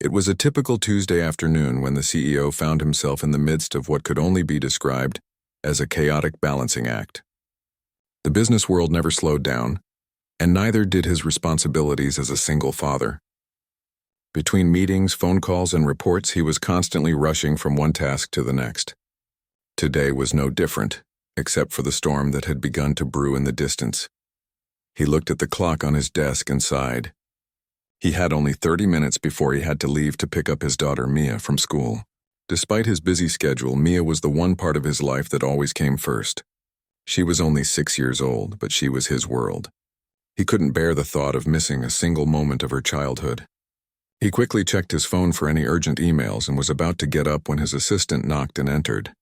It was a typical Tuesday afternoon when the CEO found himself in the midst of what could only be described as a chaotic balancing act. The business world never slowed down, and neither did his responsibilities as a single father. Between meetings, phone calls, and reports, he was constantly rushing from one task to the next. Today was no different, except for the storm that had begun to brew in the distance. He looked at the clock on his desk and sighed. He had only 30 minutes before he had to leave to pick up his daughter Mia from school. Despite his busy schedule, Mia was the one part of his life that always came first. She was only 6 years old, but she was his world. He couldn't bear the thought of missing a single moment of her childhood. He quickly checked his phone for any urgent emails and was about to get up when his assistant knocked and entered.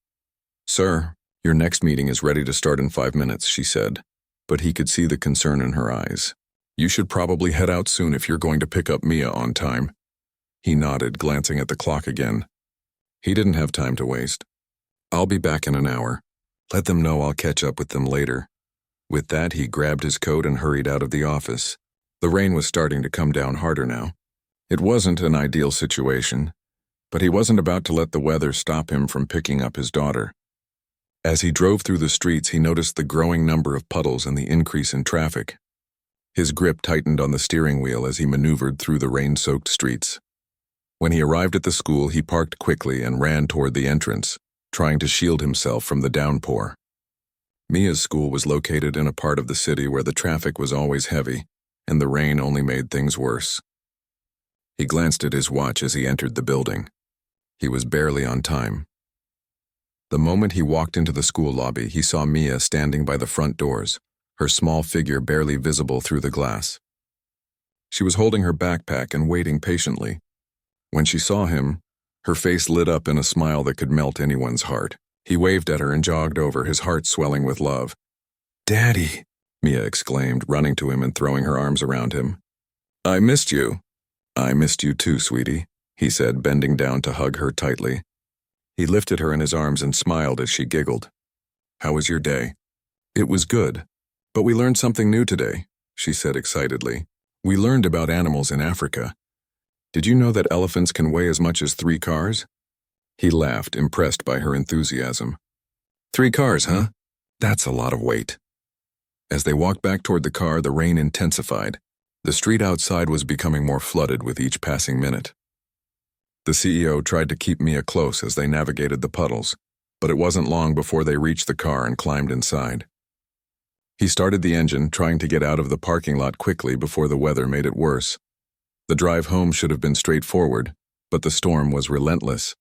"Sir, your next meeting is ready to start in 5 minutes," she said, but he could see the concern in her eyes. "You should probably head out soon if you're going to pick up Mia on time." He nodded, glancing at the clock again. He didn't have time to waste. "I'll be back in an hour. Let them know I'll catch up with them later." With that, he grabbed his coat and hurried out of the office. The rain was starting to come down harder now. It wasn't an ideal situation, but he wasn't about to let the weather stop him from picking up his daughter. As he drove through the streets, he noticed the growing number of puddles and the increase in traffic. His grip tightened on the steering wheel as he maneuvered through the rain-soaked streets. When he arrived at the school, he parked quickly and ran toward the entrance, trying to shield himself from the downpour. Mia's school was located in a part of the city where the traffic was always heavy, and the rain only made things worse. He glanced at his watch as he entered the building. He was barely on time. The moment he walked into the school lobby, he saw Mia standing by the front doors, her small figure barely visible through the glass. She was holding her backpack and waiting patiently. When she saw him, her face lit up in a smile that could melt anyone's heart. He waved at her and jogged over, his heart swelling with love. "Daddy," Mia exclaimed, running to him and throwing her arms around him. "I missed you." "I missed you too, sweetie," he said, bending down to hug her tightly. He lifted her in his arms and smiled as she giggled. "How was your day?" "It was good. But we learned something new today," she said excitedly. "We learned about animals in Africa. Did you know that elephants can weigh as much as 3 cars? He laughed, impressed by her enthusiasm. 3 cars, huh? That's a lot of weight." As they walked back toward the car, the rain intensified. The street outside was becoming more flooded with each passing minute. The CEO tried to keep Mia close as they navigated the puddles, but it wasn't long before they reached the car and climbed inside. He started the engine, trying to get out of the parking lot quickly before the weather made it worse. The drive home should have been straightforward, but the storm was relentless.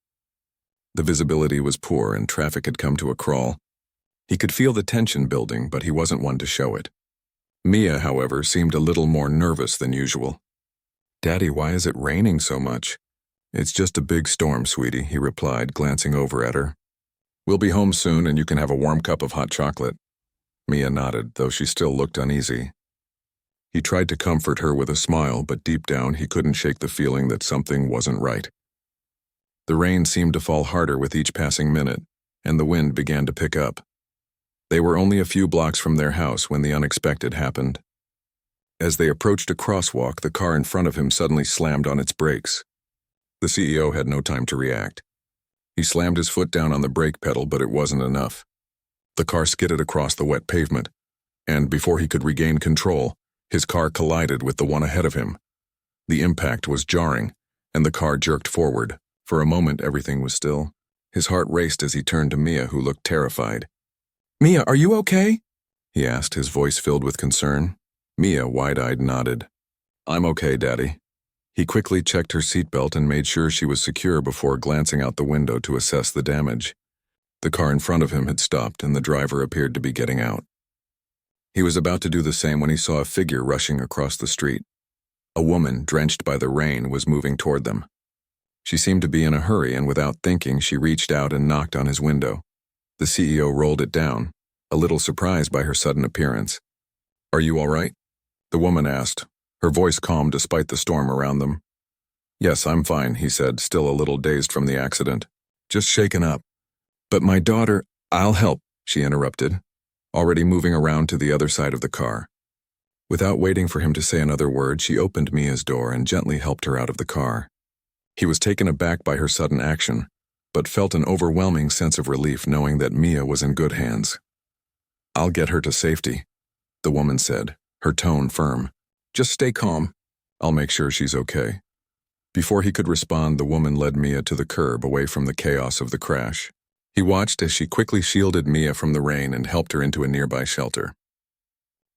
The visibility was poor and traffic had come to a crawl. He could feel the tension building, but he wasn't one to show it. Mia, however, seemed a little more nervous than usual. "Daddy, why is it raining so much?" "It's just a big storm, sweetie," he replied, glancing over at her. "We'll be home soon and you can have a warm cup of hot chocolate." Mia nodded, though she still looked uneasy. He tried to comfort her with a smile, but deep down he couldn't shake the feeling that something wasn't right. The rain seemed to fall harder with each passing minute, and the wind began to pick up. They were only a few blocks from their house when the unexpected happened. As they approached a crosswalk, the car in front of him suddenly slammed on its brakes. The CEO had no time to react. He slammed his foot down on the brake pedal, but it wasn't enough. The car skidded across the wet pavement, and before he could regain control, his car collided with the one ahead of him. The impact was jarring, and the car jerked forward. For a moment, everything was still. His heart raced as he turned to Mia, who looked terrified. "Mia, are you okay?" he asked, his voice filled with concern. Mia, wide-eyed, nodded. "I'm okay, Daddy." He quickly checked her seatbelt and made sure she was secure before glancing out the window to assess the damage. The car in front of him had stopped, and the driver appeared to be getting out. He was about to do the same when he saw a figure rushing across the street. A woman, drenched by the rain, was moving toward them. She seemed to be in a hurry, and without thinking, she reached out and knocked on his window. The CEO rolled it down, a little surprised by her sudden appearance. "Are you all right?" the woman asked, her voice calm despite the storm around them. "Yes, I'm fine," he said, still a little dazed from the accident. "Just shaken up." "But my daughter—" "I'll help," she interrupted, already moving around to the other side of the car. Without waiting for him to say another word, she opened Mia's door and gently helped her out of the car. He was taken aback by her sudden action, but felt an overwhelming sense of relief knowing that Mia was in good hands. "I'll get her to safety," the woman said, her tone firm. "Just stay calm. I'll make sure she's okay." Before he could respond, the woman led Mia to the curb away from the chaos of the crash. He watched as she quickly shielded Mia from the rain and helped her into a nearby shelter.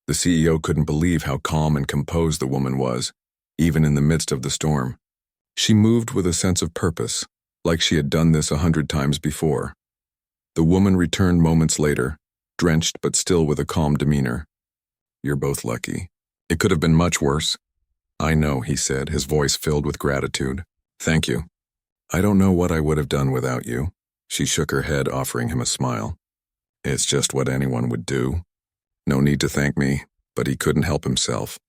The CEO couldn't believe how calm and composed the woman was, even in the midst of the storm. She moved with a sense of purpose, like she had done this 100 times before. The woman returned moments later, drenched but still with a calm demeanor. "You're both lucky. It could have been much worse." "I know," he said, his voice filled with gratitude. "Thank you." "I don't know what I would have done without you." She shook her head, offering him a smile. "It's just what anyone would do. No need to thank me," but he couldn't help himself.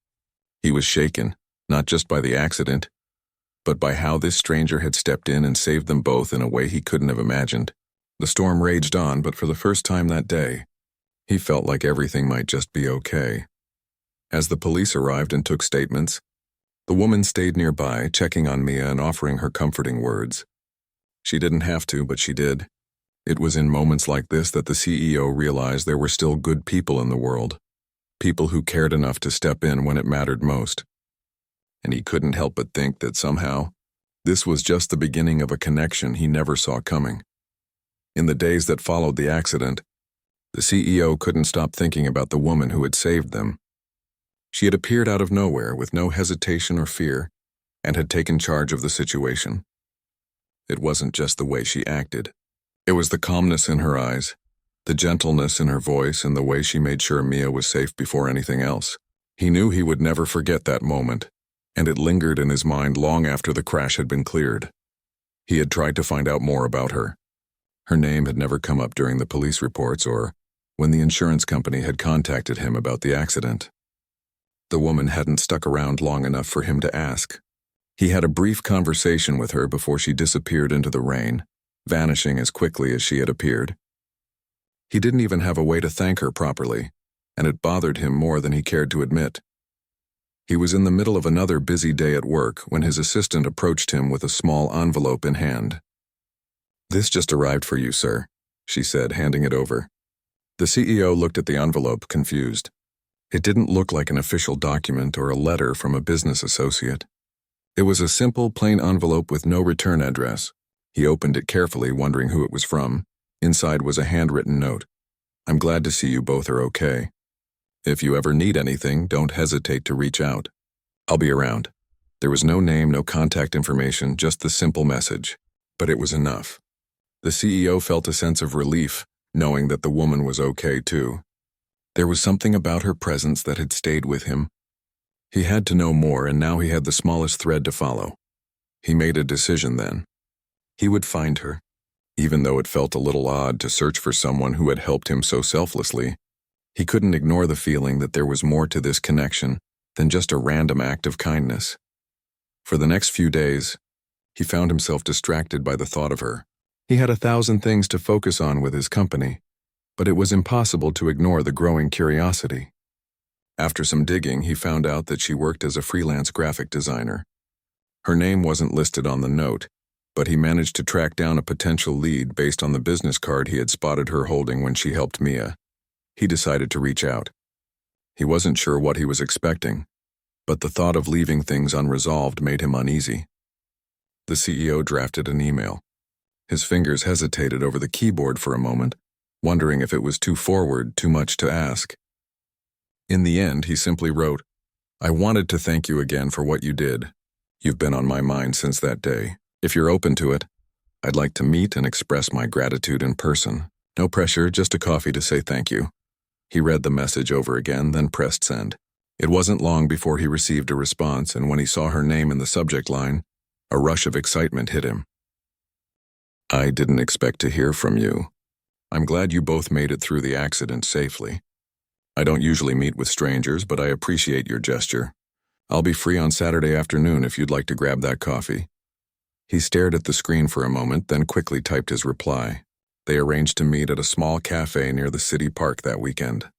He was shaken, not just by the accident, but by how this stranger had stepped in and saved them both in a way he couldn't have imagined. The storm raged on, but for the first time that day, he felt like everything might just be okay. As the police arrived and took statements, the woman stayed nearby, checking on Mia and offering her comforting words. She didn't have to, but she did. It was in moments like this that the CEO realized there were still good people in the world, people who cared enough to step in when it mattered most. And he couldn't help but think that somehow, this was just the beginning of a connection he never saw coming. In the days that followed the accident, the CEO couldn't stop thinking about the woman who had saved them. She had appeared out of nowhere with no hesitation or fear, and had taken charge of the situation. It wasn't just the way she acted. It was the calmness in her eyes, the gentleness in her voice, and the way she made sure Mia was safe before anything else. He knew he would never forget that moment, and it lingered in his mind long after the crash had been cleared. He had tried to find out more about her. Her name had never come up during the police reports or when the insurance company had contacted him about the accident. The woman hadn't stuck around long enough for him to ask. He had a brief conversation with her before she disappeared into the rain, vanishing as quickly as she had appeared. He didn't even have a way to thank her properly, and it bothered him more than he cared to admit. He was in the middle of another busy day at work when his assistant approached him with a small envelope in hand. "This just arrived for you, sir," she said, handing it over. The CEO looked at the envelope, confused. It didn't look like an official document or a letter from a business associate. It was a simple, plain envelope with no return address. He opened it carefully, wondering who it was from. Inside was a handwritten note. "I'm glad to see you both are okay. If you ever need anything, don't hesitate to reach out. I'll be around." There was no name, no contact information, just the simple message. But it was enough. The CEO felt a sense of relief, knowing that the woman was okay too. There was something about her presence that had stayed with him. He had to know more, and now he had the smallest thread to follow. He made a decision then. He would find her. Even though it felt a little odd to search for someone who had helped him so selflessly, he couldn't ignore the feeling that there was more to this connection than just a random act of kindness. For the next few days, he found himself distracted by the thought of her. He had 1,000 things to focus on with his company, but it was impossible to ignore the growing curiosity. After some digging, he found out that she worked as a freelance graphic designer. Her name wasn't listed on the note, but he managed to track down a potential lead based on the business card he had spotted her holding when she helped Mia. He decided to reach out. He wasn't sure what he was expecting, but the thought of leaving things unresolved made him uneasy. The CEO drafted an email. His fingers hesitated over the keyboard for a moment, wondering if it was too forward, too much to ask. In the end, he simply wrote, "I wanted to thank you again for what you did. You've been on my mind since that day. If you're open to it, I'd like to meet and express my gratitude in person. No pressure, just a coffee to say thank you." He read the message over again, then pressed send. It wasn't long before he received a response, and when he saw her name in the subject line, a rush of excitement hit him. "I didn't expect to hear from you. I'm glad you both made it through the accident safely. I don't usually meet with strangers, but I appreciate your gesture. I'll be free on Saturday afternoon if you'd like to grab that coffee." He stared at the screen for a moment, then quickly typed his reply. They arranged to meet at a small cafe near the city park that weekend.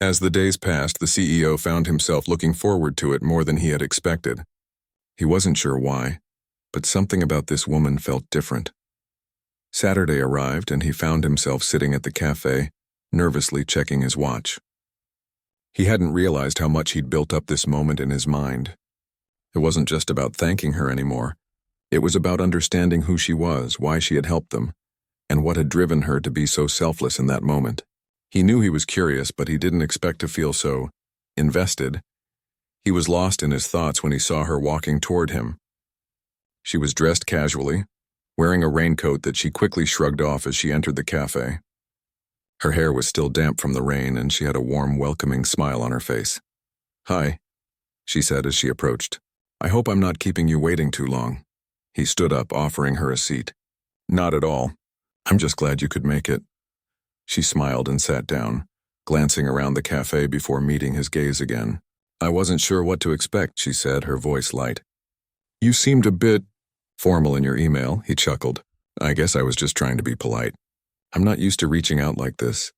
As the days passed, the CEO found himself looking forward to it more than he had expected. He wasn't sure why. but something about this woman felt different. Saturday arrived and he found himself sitting at the cafe, nervously checking his watch. He hadn't realized how much he'd built up this moment in his mind. It wasn't just about thanking her anymore. It was about understanding who she was, why she had helped them, and what had driven her to be so selfless in that moment. He knew he was curious, but he didn't expect to feel so invested. He was lost in his thoughts when he saw her walking toward him. She was dressed casually, wearing a raincoat that she quickly shrugged off as she entered the cafe. Her hair was still damp from the rain, and she had a warm, welcoming smile on her face. "Hi," she said as she approached. "I hope I'm not keeping you waiting too long." He stood up, offering her a seat. "Not at all. I'm just glad you could make it." She smiled and sat down, glancing around the cafe before meeting his gaze again. "I wasn't sure what to expect," she said, her voice light. "You seemed a bit formal in your email," he chuckled. "I guess I was just trying to be polite. I'm not used to reaching out like this."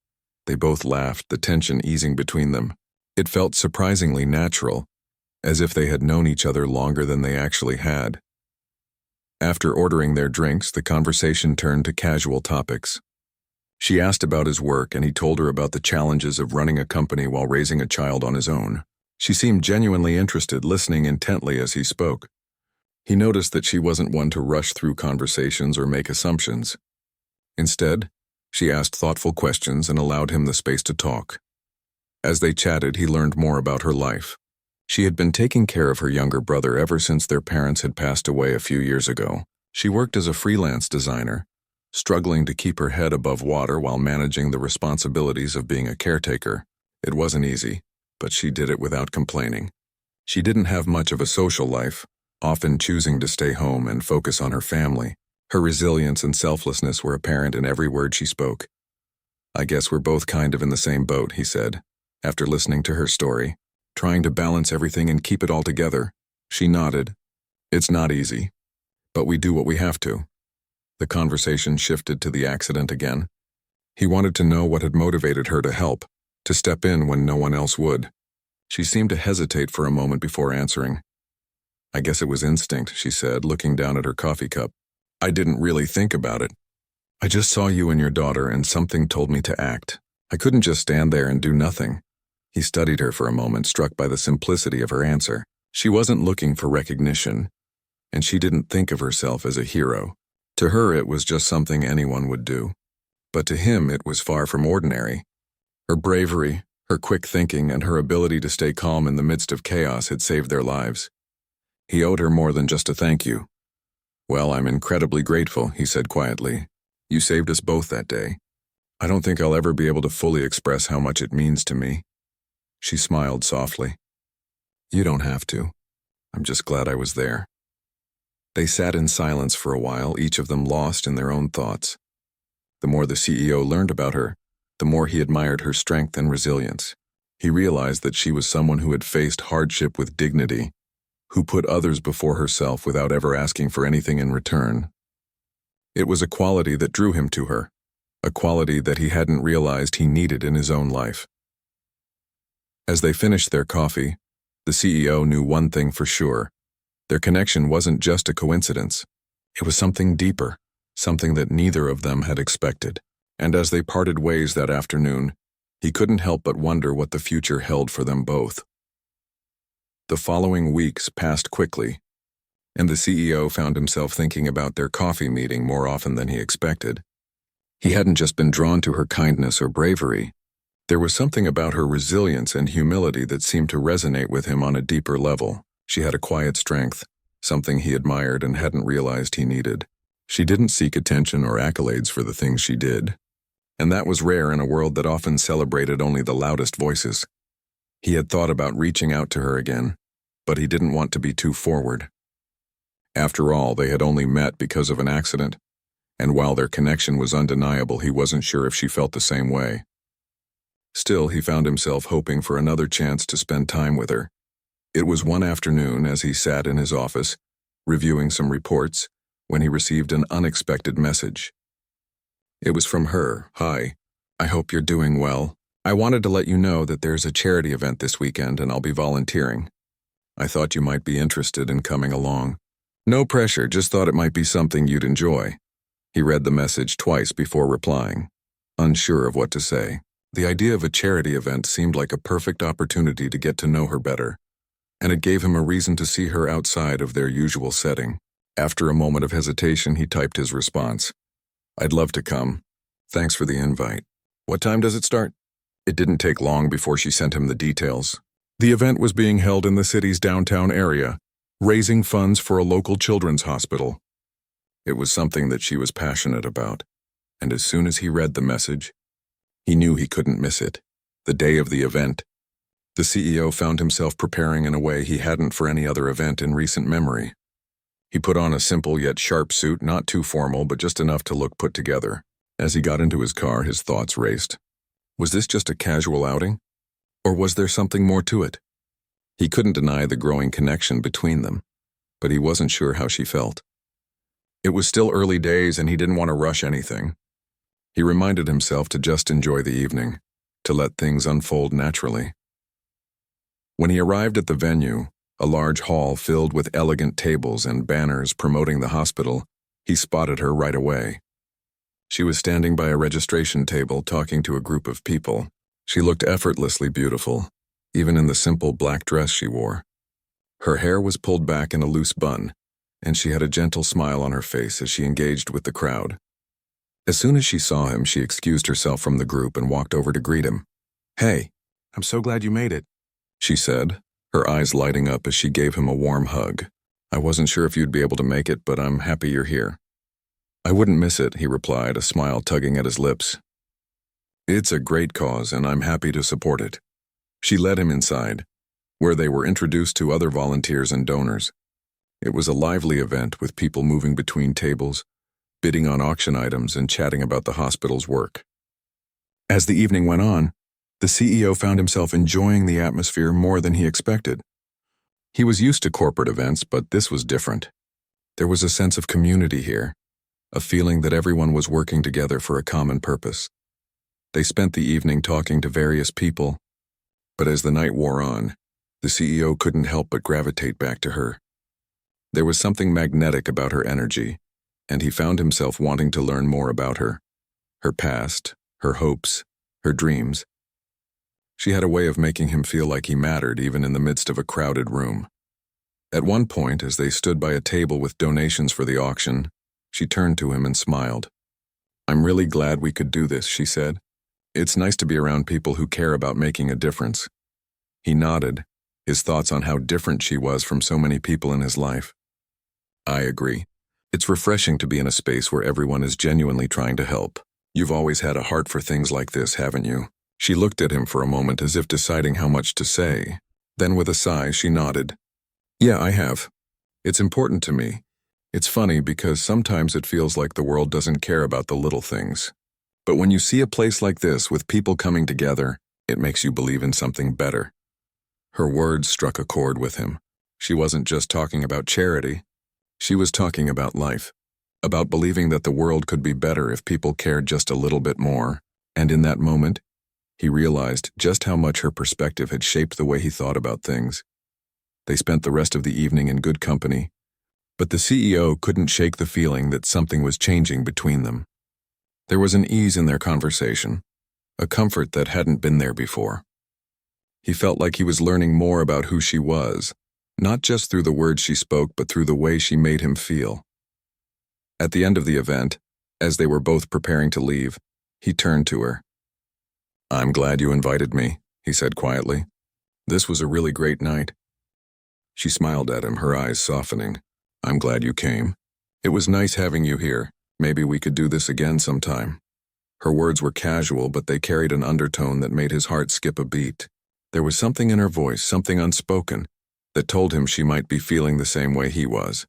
They both laughed, the tension easing between them. It felt surprisingly natural, as if they had known each other longer than they actually had. After ordering their drinks, the conversation turned to casual topics. She asked about his work, and he told her about the challenges of running a company while raising a child on his own. She seemed genuinely interested, listening intently as he spoke. He noticed that she wasn't one to rush through conversations or make assumptions. Instead, she asked thoughtful questions and allowed him the space to talk. As they chatted, he learned more about her life. She had been taking care of her younger brother ever since their parents had passed away a few years ago. She worked as a freelance designer, struggling to keep her head above water while managing the responsibilities of being a caretaker. It wasn't easy, but she did it without complaining. She didn't have much of a social life, often choosing to stay home and focus on her family. Her resilience and selflessness were apparent in every word she spoke. "I guess we're both kind of in the same boat," he said, after listening to her story. "Trying to balance everything and keep it all together." She nodded. "It's not easy, but we do what we have to." The conversation shifted to the accident again. He wanted to know what had motivated her to help, to step in when no one else would. She seemed to hesitate for a moment before answering. "I guess it was instinct," she said, looking down at her coffee cup. "I didn't really think about it. I just saw you and your daughter, and something told me to act. I couldn't just stand there and do nothing." He studied her for a moment, struck by the simplicity of her answer. She wasn't looking for recognition, and she didn't think of herself as a hero. To her, it was just something anyone would do. But to him, it was far from ordinary. Her bravery, her quick thinking, and her ability to stay calm in the midst of chaos had saved their lives. He owed her more than just a thank you. "Well, I'm incredibly grateful," he said quietly. "You saved us both that day. I don't think I'll ever be able to fully express how much it means to me." She smiled softly. "You don't have to. I'm just glad I was there." They sat in silence for a while, each of them lost in their own thoughts. The more the CEO learned about her, the more he admired her strength and resilience. He realized that she was someone who had faced hardship with dignity, who put others before herself without ever asking for anything in return. It was a quality that drew him to her, a quality that he hadn't realized he needed in his own life. As they finished their coffee, the CEO knew one thing for sure. Their connection wasn't just a coincidence. It was something deeper, something that neither of them had expected. And as they parted ways that afternoon, he couldn't help but wonder what the future held for them both. The following weeks passed quickly, and the CEO found himself thinking about their coffee meeting more often than he expected. He hadn't just been drawn to her kindness or bravery. There was something about her resilience and humility that seemed to resonate with him on a deeper level. She had a quiet strength, something he admired and hadn't realized he needed. She didn't seek attention or accolades for the things she did, and that was rare in a world that often celebrated only the loudest voices. He had thought about reaching out to her again, but he didn't want to be too forward. After all, they had only met because of an accident, and while their connection was undeniable, he wasn't sure if she felt the same way. Still, he found himself hoping for another chance to spend time with her. It was one afternoon as he sat in his office, reviewing some reports, when he received an unexpected message. It was from her. "Hi, I hope you're doing well. I wanted to let you know that there's a charity event this weekend and I'll be volunteering. I thought you might be interested in coming along. No pressure, just thought it might be something you'd enjoy. He read the message twice before replying, unsure of what to say. The idea of a charity event seemed like a perfect opportunity to get to know her better, and it gave him a reason to see her outside of their usual setting. After a moment of hesitation, he typed his response. I'd love to come. Thanks for the invite. What time does it start? It didn't take long before she sent him the details. The event was being held in the city's downtown area, raising funds for a local children's hospital. It was something that she was passionate about, and as soon as he read the message, he knew he couldn't miss it. The day of the event, the CEO found himself preparing in a way he hadn't for any other event in recent memory. He put on a simple yet sharp suit, not too formal, but just enough to look put together. As he got into his car, his thoughts raced. Was this just a casual outing? Or was there something more to it? He couldn't deny the growing connection between them, but he wasn't sure how she felt. It was still early days and he didn't want to rush anything. He reminded himself to just enjoy the evening, to let things unfold naturally. When he arrived at the venue, a large hall filled with elegant tables and banners promoting the hospital, he spotted her right away. She was standing by a registration table talking to a group of people. She looked effortlessly beautiful, even in the simple black dress she wore. Her hair was pulled back in a loose bun, and she had a gentle smile on her face as she engaged with the crowd. As soon as she saw him, she excused herself from the group and walked over to greet him. "Hey, I'm so glad you made it," she said, her eyes lighting up as she gave him a warm hug. "I wasn't sure if you'd be able to make it, but I'm happy you're here." "I wouldn't miss it," he replied, a smile tugging at his lips. "It's a great cause, and I'm happy to support it." She led him inside, where they were introduced to other volunteers and donors. It was a lively event with people moving between tables, bidding on auction items and chatting about the hospital's work. As the evening went on, the CEO found himself enjoying the atmosphere more than he expected. He was used to corporate events, but this was different. There was a sense of community here, a feeling that everyone was working together for a common purpose. They spent the evening talking to various people, but as the night wore on, the CEO couldn't help but gravitate back to her. There was something magnetic about her energy, and he found himself wanting to learn more about her past, her hopes, her dreams. She had a way of making him feel like he mattered even in the midst of a crowded room. At one point, as they stood by a table with donations for the auction, she turned to him and smiled. "I'm really glad we could do this," she said. "It's nice to be around people who care about making a difference." He nodded, his thoughts on how different she was from so many people in his life. "I agree. It's refreshing to be in a space where everyone is genuinely trying to help. You've always had a heart for things like this, haven't you?" She looked at him for a moment as if deciding how much to say. Then with a sigh, she nodded. "Yeah, I have. It's important to me. It's funny because sometimes it feels like the world doesn't care about the little things. But when you see a place like this with people coming together, it makes you believe in something better." Her words struck a chord with him. She wasn't just talking about charity. She was talking about life, about believing that the world could be better if people cared just a little bit more. And in that moment, he realized just how much her perspective had shaped the way he thought about things. They spent the rest of the evening in good company, but the CEO couldn't shake the feeling that something was changing between them. There was an ease in their conversation, a comfort that hadn't been there before. He felt like he was learning more about who she was, not just through the words she spoke, but through the way she made him feel. At the end of the event, as they were both preparing to leave, he turned to her. "I'm glad you invited me," he said quietly. "This was a really great night." She smiled at him, her eyes softening. "I'm glad you came. It was nice having you here. Maybe we could do this again sometime." Her words were casual, but they carried an undertone that made his heart skip a beat. There was something in her voice, something unspoken, that told him she might be feeling the same way he was.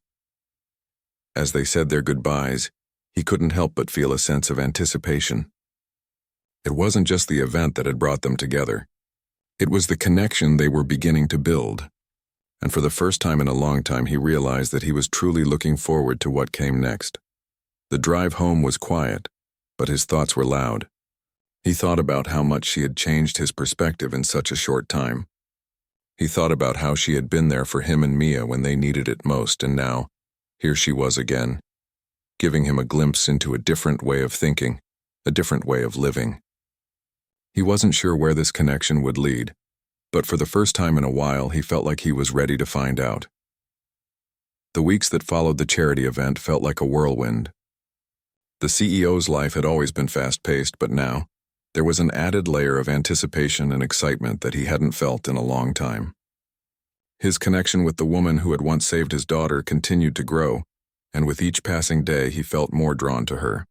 As they said their goodbyes, he couldn't help but feel a sense of anticipation. It wasn't just the event that had brought them together. It was the connection they were beginning to build. And for the first time in a long time, he realized that he was truly looking forward to what came next. The drive home was quiet, but his thoughts were loud. He thought about how much she had changed his perspective in such a short time. He thought about how she had been there for him and Mia when they needed it most, and now, Here she was again, giving him a glimpse into a different way of thinking, a different way of living. He wasn't sure where this connection would lead, but for the first time in a while he felt like he was ready to find out. The weeks that followed the charity event felt like a whirlwind. The CEO's life had always been fast-paced, but now, there was an added layer of anticipation and excitement that he hadn't felt in a long time. His connection with the woman who had once saved his daughter continued to grow, and with each passing day he felt more drawn to her.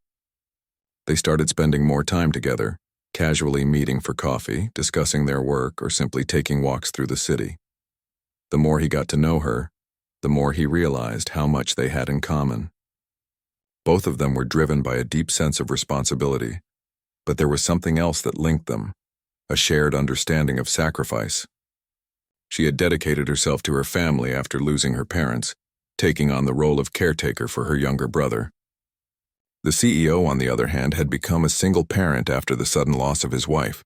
They started spending more time together, casually meeting for coffee, discussing their work, or simply taking walks through the city. The more he got to know her, the more he realized how much they had in common. Both of them were driven by a deep sense of responsibility, but there was something else that linked them, a shared understanding of sacrifice. She had dedicated herself to her family after losing her parents, taking on the role of caretaker for her younger brother. The CEO, on the other hand, had become a single parent after the sudden loss of his wife.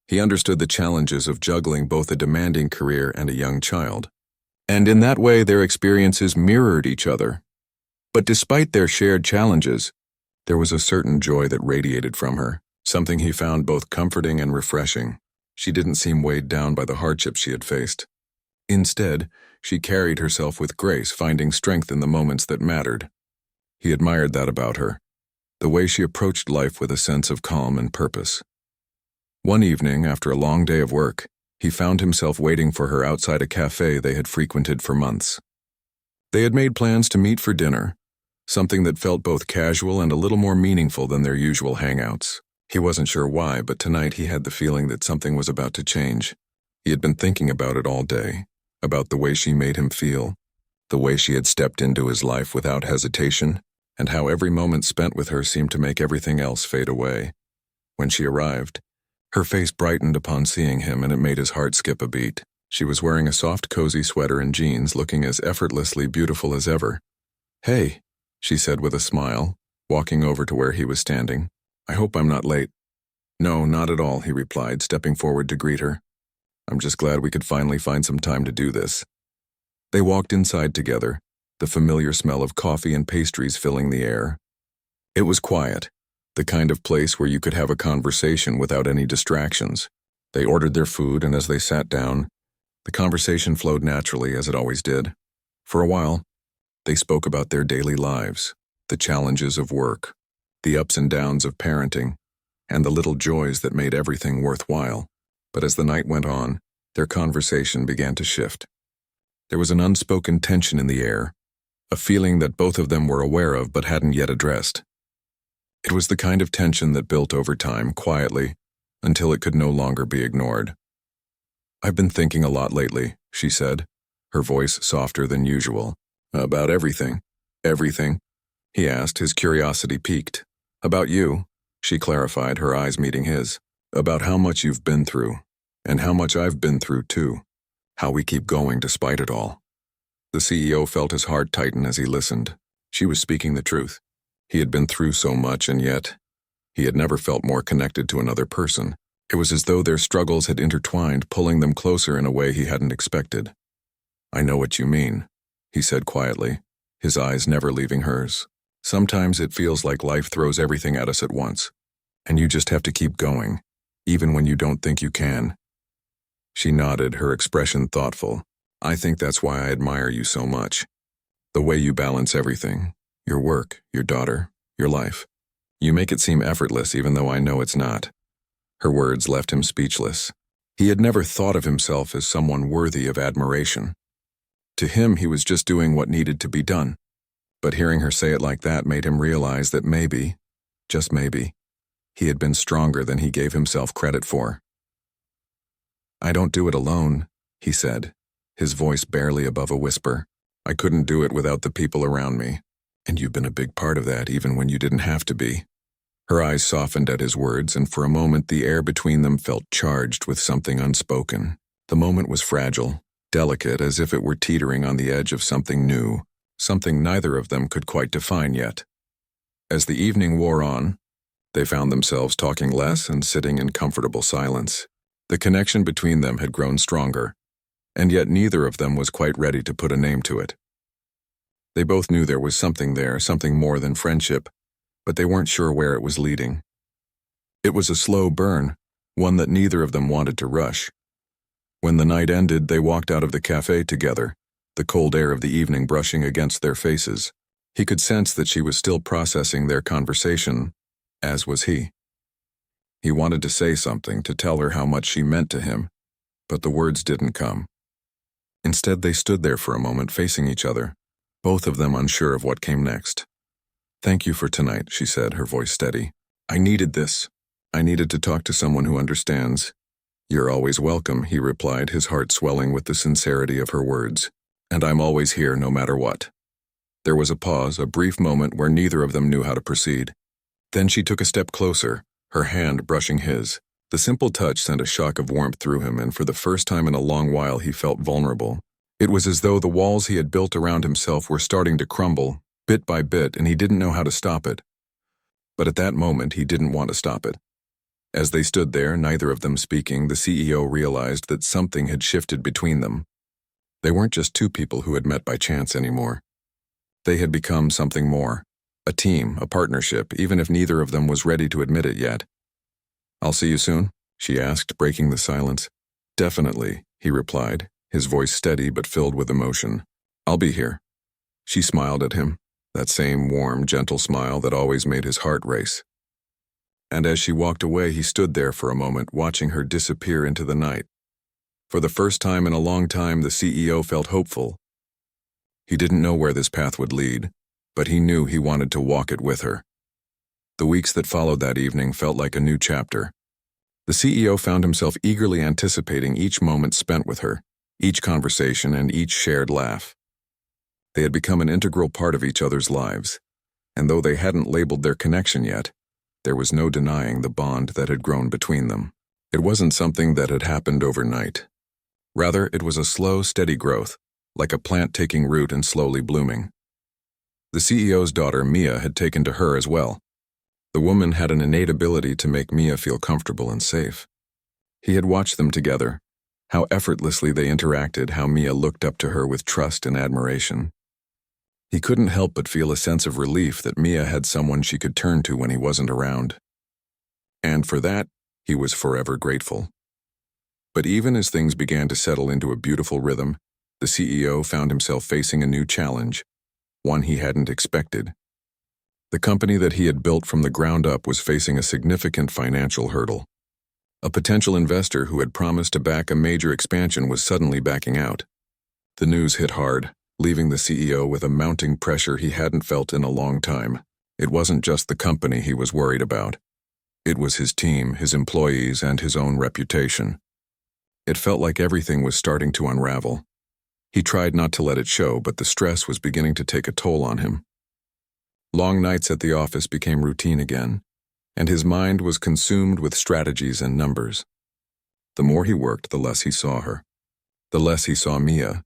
He understood the challenges of juggling both a demanding career and a young child. And in that way, their experiences mirrored each other. But despite their shared challenges, there was a certain joy that radiated from her, something he found both comforting and refreshing. She didn't seem weighed down by the hardships she had faced. Instead, she carried herself with grace, finding strength in the moments that mattered. He admired that about her, the way she approached life with a sense of calm and purpose. One evening, after a long day of work, he found himself waiting for her outside a cafe they had frequented for months. They had made plans to meet for dinner, something that felt both casual and a little more meaningful than their usual hangouts. He wasn't sure why, but tonight he had the feeling that something was about to change. He had been thinking about it all day, about the way she made him feel, the way she had stepped into his life without hesitation, and how every moment spent with her seemed to make everything else fade away. When she arrived, her face brightened upon seeing him, and it made his heart skip a beat. She was wearing a soft, cozy sweater and jeans, looking as effortlessly beautiful as ever. "Hey," she said with a smile, walking over to where he was standing. "I hope I'm not late." "No, not at all," he replied, stepping forward to greet her. "I'm just glad we could finally find some time to do this." They walked inside together, the familiar smell of coffee and pastries filling the air. It was quiet, the kind of place where you could have a conversation without any distractions. They ordered their food, and as they sat down, the conversation flowed naturally, as it always did. For a while, they spoke about their daily lives, the challenges of work, the ups and downs of parenting, and the little joys that made everything worthwhile. But as the night went on, their conversation began to shift. There was an unspoken tension in the air, a feeling that both of them were aware of but hadn't yet addressed. It was the kind of tension that built over time, quietly, until it could no longer be ignored. "I've been thinking a lot lately," she said, her voice softer than usual. "About everything." "Everything?" he asked, his curiosity piqued. "About you," she clarified, her eyes meeting his. "About how much you've been through, and how much I've been through too. How we keep going despite it all." The CEO felt his heart tighten as he listened. She was speaking the truth. He had been through so much, and yet, he had never felt more connected to another person. It was as though their struggles had intertwined, pulling them closer in a way he hadn't expected. "I know what you mean," he said quietly, his eyes never leaving hers. "Sometimes it feels like life throws everything at us at once, and you just have to keep going, even when you don't think you can." She nodded, her expression thoughtful. "I think that's why I admire you so much. The way you balance everything, your work, your daughter, your life. You make it seem effortless even though I know it's not." Her words left him speechless. He had never thought of himself as someone worthy of admiration. To him, he was just doing what needed to be done. But hearing her say it like that made him realize that maybe, just maybe, he had been stronger than he gave himself credit for. "I don't do it alone," he said, his voice barely above a whisper. "I couldn't do it without the people around me. And you've been a big part of that even when you didn't have to be." Her eyes softened at his words, and for a moment the air between them felt charged with something unspoken. The moment was fragile, delicate, as if it were teetering on the edge of something new, something neither of them could quite define yet. As the evening wore on, they found themselves talking less and sitting in comfortable silence. The connection between them had grown stronger, and yet neither of them was quite ready to put a name to it. They both knew there was something there, something more than friendship, but they weren't sure where it was leading. It was a slow burn, one that neither of them wanted to rush. When the night ended, they walked out of the cafe together, the cold air of the evening brushing against their faces. He could sense that she was still processing their conversation, as was he. He wanted to say something, to tell her how much she meant to him, but the words didn't come. Instead, they stood there for a moment facing each other, both of them unsure of what came next. "Thank you for tonight," she said, her voice steady. "I needed this. I needed to talk to someone who understands." "You're always welcome," he replied, his heart swelling with the sincerity of her words. "And I'm always here no matter what." There was a pause, a brief moment where neither of them knew how to proceed. Then she took a step closer, her hand brushing his. The simple touch sent a shock of warmth through him, and for the first time in a long while he felt vulnerable. It was as though the walls he had built around himself were starting to crumble, bit by bit, and he didn't know how to stop it. But at that moment, he didn't want to stop it. As they stood there, neither of them speaking, the CEO realized that something had shifted between them. They weren't just two people who had met by chance anymore. They had become something more. A team, a partnership, even if neither of them was ready to admit it yet. "I'll see you soon?" she asked, breaking the silence. "Definitely," he replied, his voice steady but filled with emotion. "I'll be here." She smiled at him, that same warm, gentle smile that always made his heart race. And as she walked away, he stood there for a moment, watching her disappear into the night. For the first time in a long time, the CEO felt hopeful. He didn't know where this path would lead, but he knew he wanted to walk it with her. The weeks that followed that evening felt like a new chapter. The CEO found himself eagerly anticipating each moment spent with her, each conversation and each shared laugh. They had become an integral part of each other's lives, and though they hadn't labeled their connection yet, there was no denying the bond that had grown between them. It wasn't something that had happened overnight. Rather, it was a slow, steady growth, like a plant taking root and slowly blooming. The CEO's daughter, Mia, had taken to her as well. The woman had an innate ability to make Mia feel comfortable and safe. He had watched them together, how effortlessly they interacted, how Mia looked up to her with trust and admiration. He couldn't help but feel a sense of relief that Mia had someone she could turn to when he wasn't around. And for that, he was forever grateful. But even as things began to settle into a beautiful rhythm, the CEO found himself facing a new challenge, one he hadn't expected. The company that he had built from the ground up was facing a significant financial hurdle. A potential investor who had promised to back a major expansion was suddenly backing out. The news hit hard, leaving the CEO with a mounting pressure he hadn't felt in a long time. It wasn't just the company he was worried about. It was his team, his employees, and his own reputation. It felt like everything was starting to unravel. He tried not to let it show, but the stress was beginning to take a toll on him. Long nights at the office became routine again, and his mind was consumed with strategies and numbers. The more he worked, the less he saw her. The less he saw Mia.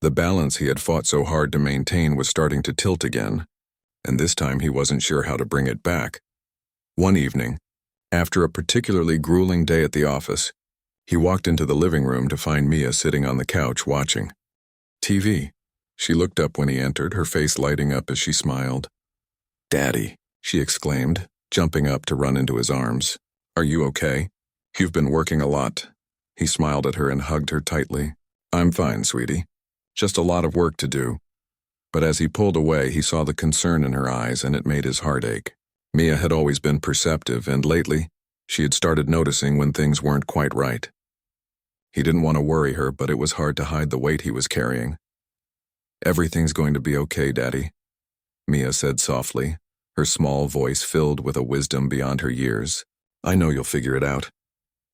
The balance he had fought so hard to maintain was starting to tilt again, and this time he wasn't sure how to bring it back. One evening, after a particularly grueling day at the office, he walked into the living room to find Mia sitting on the couch watching TV. She looked up when he entered, her face lighting up as she smiled. "Daddy," she exclaimed, jumping up to run into his arms. "Are you okay? You've been working a lot." He smiled at her and hugged her tightly. "I'm fine, sweetie. Just a lot of work to do." But as he pulled away, he saw the concern in her eyes, and it made his heart ache. Mia had always been perceptive, and lately, she had started noticing when things weren't quite right. He didn't want to worry her, but it was hard to hide the weight he was carrying. "Everything's going to be okay, Daddy," Mia said softly, her small voice filled with a wisdom beyond her years. "I know you'll figure it out."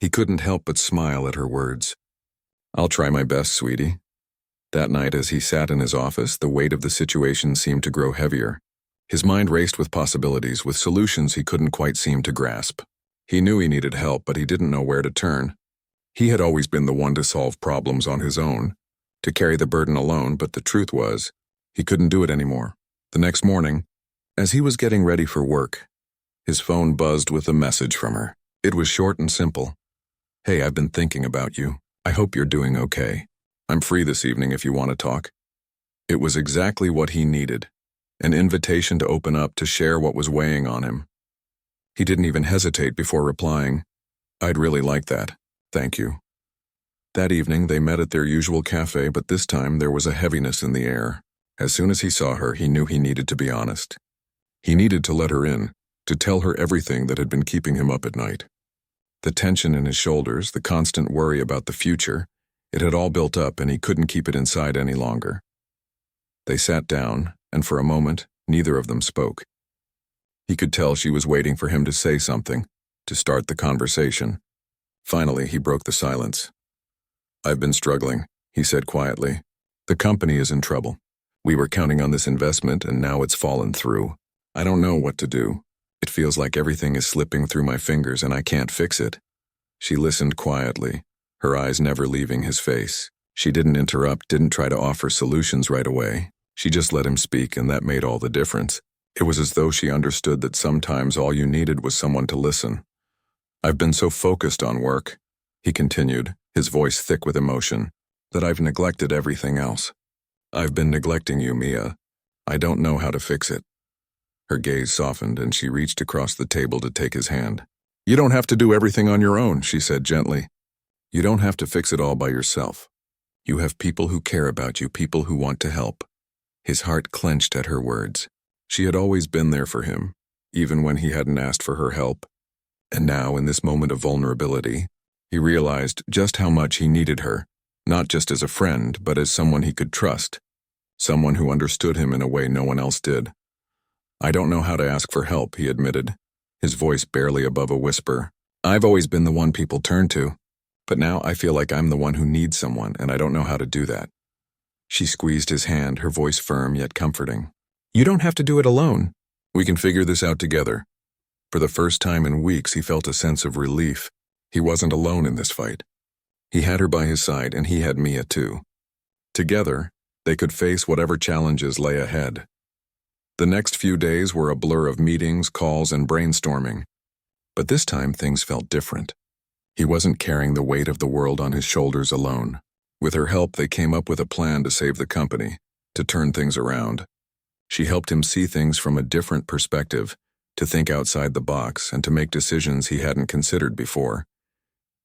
He couldn't help but smile at her words. "I'll try my best, sweetie." That night, as he sat in his office, the weight of the situation seemed to grow heavier. His mind raced with possibilities, with solutions he couldn't quite seem to grasp. He knew he needed help, but he didn't know where to turn. He had always been the one to solve problems on his own, to carry the burden alone, but the truth was, he couldn't do it anymore. The next morning, as he was getting ready for work, his phone buzzed with a message from her. It was short and simple. "Hey, I've been thinking about you. I hope you're doing okay. I'm free this evening if you want to talk." It was exactly what he needed, an invitation to open up, to share what was weighing on him. He didn't even hesitate before replying, "I'd really like that, thank you." That evening they met at their usual cafe, but this time there was a heaviness in the air. As soon as he saw her, he knew he needed to be honest. He needed to let her in, to tell her everything that had been keeping him up at night. The tension in his shoulders, the constant worry about the future, it had all built up and he couldn't keep it inside any longer. They sat down, and for a moment, neither of them spoke. He could tell she was waiting for him to say something, to start the conversation. Finally, he broke the silence. "I've been struggling," he said quietly. "The company is in trouble. We were counting on this investment and now it's fallen through. I don't know what to do. It feels like everything is slipping through my fingers and I can't fix it." She listened quietly, her eyes never leaving his face. She didn't interrupt, didn't try to offer solutions right away. She just let him speak, and that made all the difference. It was as though she understood that sometimes all you needed was someone to listen. "I've been so focused on work," he continued, his voice thick with emotion, "that I've neglected everything else. I've been neglecting you, Mia. I don't know how to fix it." Her gaze softened and she reached across the table to take his hand. "You don't have to do everything on your own," she said gently. "You don't have to fix it all by yourself. You have people who care about you, people who want to help." His heart clenched at her words. She had always been there for him, even when he hadn't asked for her help. And now, in this moment of vulnerability, he realized just how much he needed her, not just as a friend, but as someone he could trust, someone who understood him in a way no one else did. "I don't know how to ask for help," he admitted, his voice barely above a whisper. "I've always been the one people turn to, but now I feel like I'm the one who needs someone, and I don't know how to do that." She squeezed his hand, her voice firm yet comforting. "You don't have to do it alone. We can figure this out together." For the first time in weeks, he felt a sense of relief. He wasn't alone in this fight. He had her by his side, and he had Mia too. Together, they could face whatever challenges lay ahead. The next few days were a blur of meetings, calls, and brainstorming. But this time, things felt different. He wasn't carrying the weight of the world on his shoulders alone. With her help, they came up with a plan to save the company, to turn things around. She helped him see things from a different perspective, to think outside the box, and to make decisions he hadn't considered before.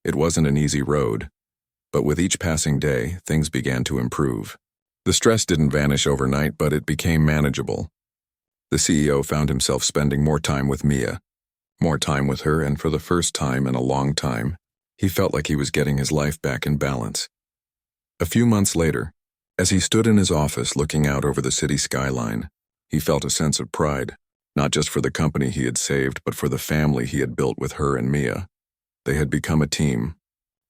It wasn't an easy road, but with each passing day, things began to improve. The stress didn't vanish overnight, but it became manageable. The CEO found himself spending more time with Mia, more time with her, and for the first time in a long time, he felt like he was getting his life back in balance. A few months later, as he stood in his office looking out over the city skyline, he felt a sense of pride, not just for the company he had saved, but for the family he had built with her and Mia. They had become a team,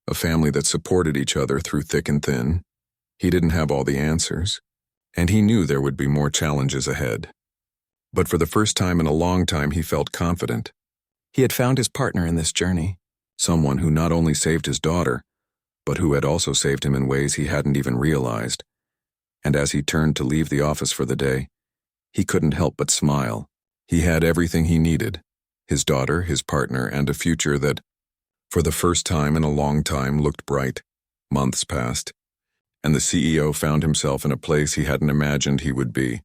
a family that supported each other through thick and thin. He didn't have all the answers, and he knew there would be more challenges ahead. But for the first time in a long time, he felt confident. He had found his partner in this journey, someone who not only saved his daughter, but who had also saved him in ways he hadn't even realized. And as he turned to leave the office for the day, he couldn't help but smile. He had everything he needed, his daughter, his partner, and a future that, for the first time in a long time, looked bright. Months passed, and the CEO found himself in a place he hadn't imagined he would be,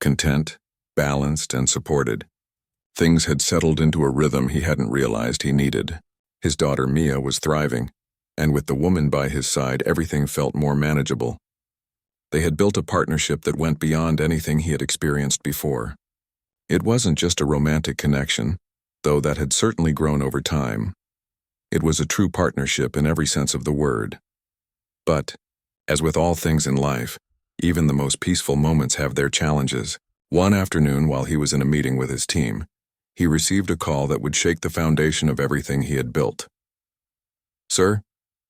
content, balanced, and supported. Things had settled into a rhythm he hadn't realized he needed. His daughter Mia was thriving, and with the woman by his side, everything felt more manageable. They had built a partnership that went beyond anything he had experienced before. It wasn't just a romantic connection, though that had certainly grown over time. It was a true partnership in every sense of the word. But, as with all things in life, even the most peaceful moments have their challenges. One afternoon, while he was in a meeting with his team, he received a call that would shake the foundation of everything he had built. "Sir,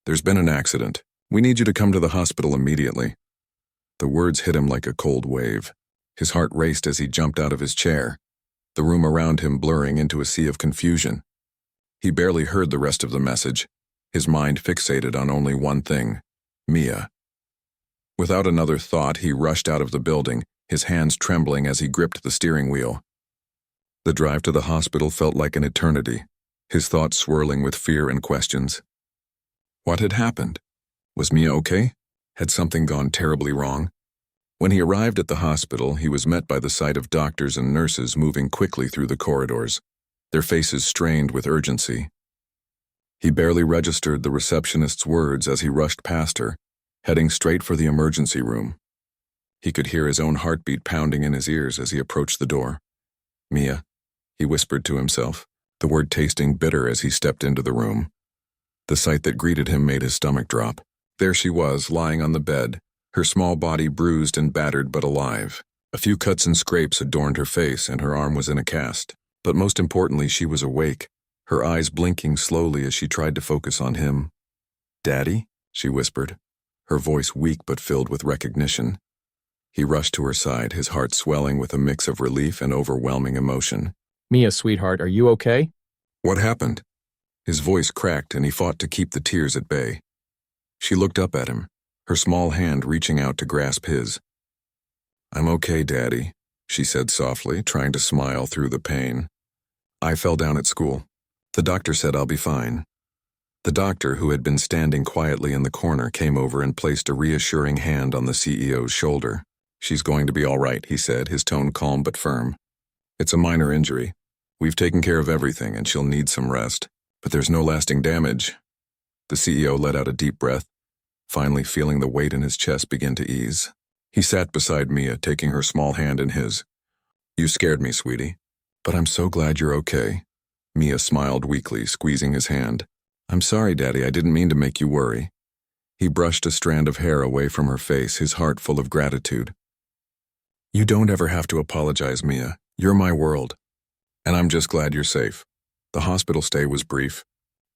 there's been an accident. We need you to come to the hospital immediately." The words hit him like a cold wave. His heart raced as he jumped out of his chair, the room around him blurring into a sea of confusion. He barely heard the rest of the message, his mind fixated on only one thing: Mia. Without another thought, he rushed out of the building, his hands trembling as he gripped the steering wheel. The drive to the hospital felt like an eternity, his thoughts swirling with fear and questions. What had happened? Was Mia okay? Had something gone terribly wrong? When he arrived at the hospital, he was met by the sight of doctors and nurses moving quickly through the corridors, their faces strained with urgency. He barely registered the receptionist's words as he rushed past her, heading straight for the emergency room. He could hear his own heartbeat pounding in his ears as he approached the door. "Mia," he whispered to himself, the word tasting bitter as he stepped into the room. The sight that greeted him made his stomach drop. There she was, lying on the bed, her small body bruised and battered but alive. A few cuts and scrapes adorned her face, and her arm was in a cast. But most importantly, she was awake, her eyes blinking slowly as she tried to focus on him. "Daddy?" she whispered, her voice weak but filled with recognition. He rushed to her side, his heart swelling with a mix of relief and overwhelming emotion. "Mia, sweetheart, are you okay?" "What happened?" His voice cracked and he fought to keep the tears at bay. She looked up at him, her small hand reaching out to grasp his. "I'm okay, Daddy," she said softly, trying to smile through the pain. "I fell down at school. The doctor said I'll be fine." The doctor, who had been standing quietly in the corner, came over and placed a reassuring hand on the CEO's shoulder. "She's going to be all right," he said, his tone calm but firm. "It's a minor injury. We've taken care of everything and she'll need some rest. But there's no lasting damage." The CEO let out a deep breath, finally feeling the weight in his chest begin to ease. He sat beside Mia, taking her small hand in his. "You scared me, sweetie. But I'm so glad you're okay." Mia smiled weakly, squeezing his hand. "I'm sorry, Daddy, I didn't mean to make you worry." He brushed a strand of hair away from her face, his heart full of gratitude. "You don't ever have to apologize, Mia. You're my world. And I'm just glad you're safe." The hospital stay was brief,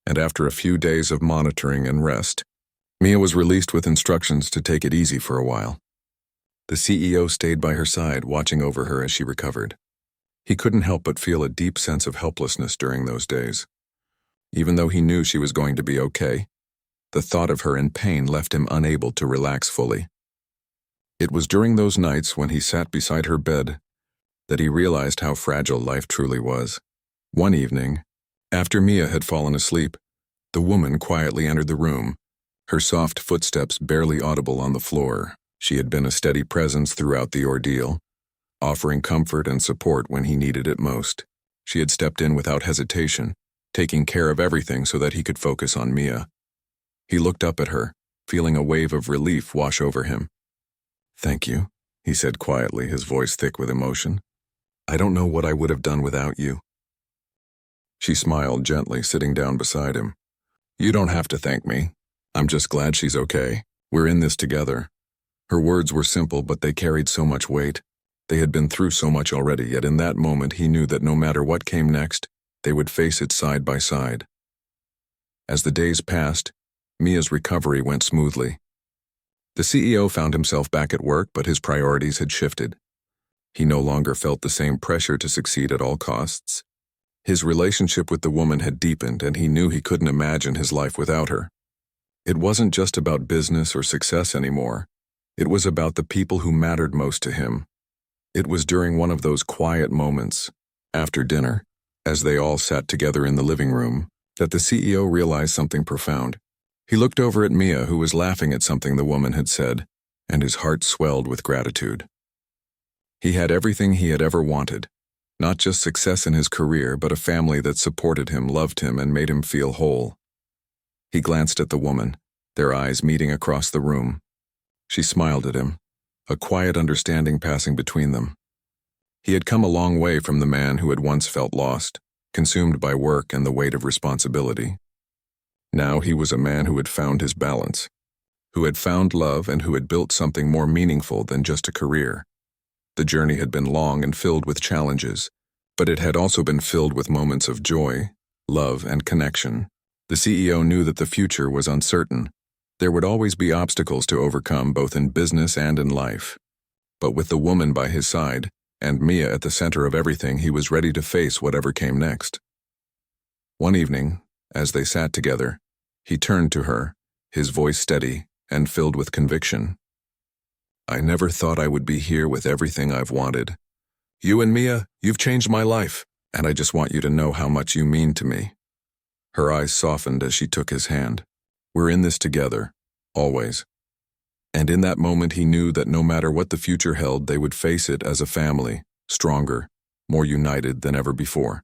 and after a few days of monitoring and rest, Mia was released with instructions to take it easy for a while. The CEO stayed by her side, watching over her as she recovered. He couldn't help but feel a deep sense of helplessness during those days. Even though he knew she was going to be okay, the thought of her in pain left him unable to relax fully. It was during those nights when he sat beside her bed that he realized how fragile life truly was. One evening, after Mia had fallen asleep, the woman quietly entered the room, her soft footsteps barely audible on the floor. She had been a steady presence throughout the ordeal, offering comfort and support when he needed it most. She had stepped in without hesitation, taking care of everything so that he could focus on Mia. He looked up at her, feeling a wave of relief wash over him. "Thank you," he said quietly, his voice thick with emotion. "I don't know what I would have done without you." She smiled gently, sitting down beside him. "You don't have to thank me. I'm just glad she's okay. We're in this together." Her words were simple, but they carried so much weight. They had been through so much already, yet in that moment he knew that no matter what came next, they would face it side by side. As the days passed, Mia's recovery went smoothly. The CEO found himself back at work, but his priorities had shifted. He no longer felt the same pressure to succeed at all costs. His relationship with the woman had deepened, and he knew he couldn't imagine his life without her. It wasn't just about business or success anymore. It was about the people who mattered most to him. It was during one of those quiet moments, after dinner, as they all sat together in the living room, that the CEO realized something profound. He looked over at Mia, who was laughing at something the woman had said, and his heart swelled with gratitude. He had everything he had ever wanted. Not just success in his career, but a family that supported him, loved him, and made him feel whole. He glanced at the woman, their eyes meeting across the room. She smiled at him, a quiet understanding passing between them. He had come a long way from the man who had once felt lost, consumed by work and the weight of responsibility. Now he was a man who had found his balance, who had found love, and who had built something more meaningful than just a career. The journey had been long and filled with challenges, but it had also been filled with moments of joy, love, and connection. The CEO knew that the future was uncertain. There would always be obstacles to overcome, both in business and in life. But with the woman by his side, and Mia at the center of everything, he was ready to face whatever came next. One evening, as they sat together, he turned to her, his voice steady and filled with conviction. "I never thought I would be here with everything I've wanted. You and Mia, you've changed my life, and I just want you to know how much you mean to me." Her eyes softened as she took his hand. "We're in this together, always." And in that moment he knew that no matter what the future held, they would face it as a family, stronger, more united than ever before.